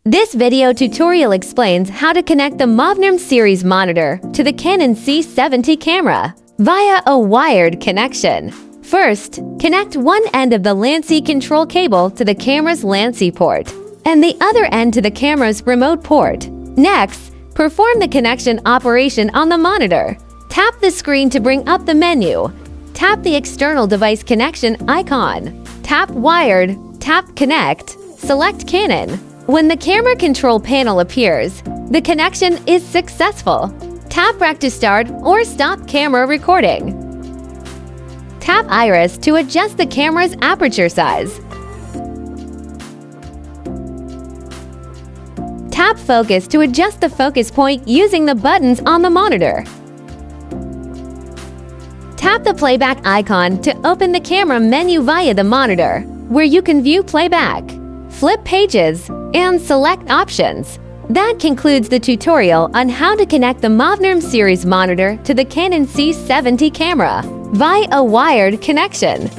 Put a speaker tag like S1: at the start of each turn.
S1: This video tutorial explains how to connect the CINENORM series monitor to the Canon C70 camera via a wired connection. First, connect one end of the LAN/C control cable to the camera's LAN/C port and the other end to the camera's remote port. Next, perform the connection operation on the monitor. Tap the screen to bring up the menu. Tap the external device connection icon. Tap Wired, tap Connect, select Canon. When the camera control panel appears, the connection is successful. Tap Back to start or stop camera recording. Tap Iris to adjust the camera's aperture size. Tap Focus to adjust the focus point using the buttons on the monitor. Tap the playback icon to open the camera menu via the monitor, where you can view playback, flip pages, and select options. That concludes the tutorial on how to connect the CINENORM series monitor to the Canon C70 camera via a wired connection.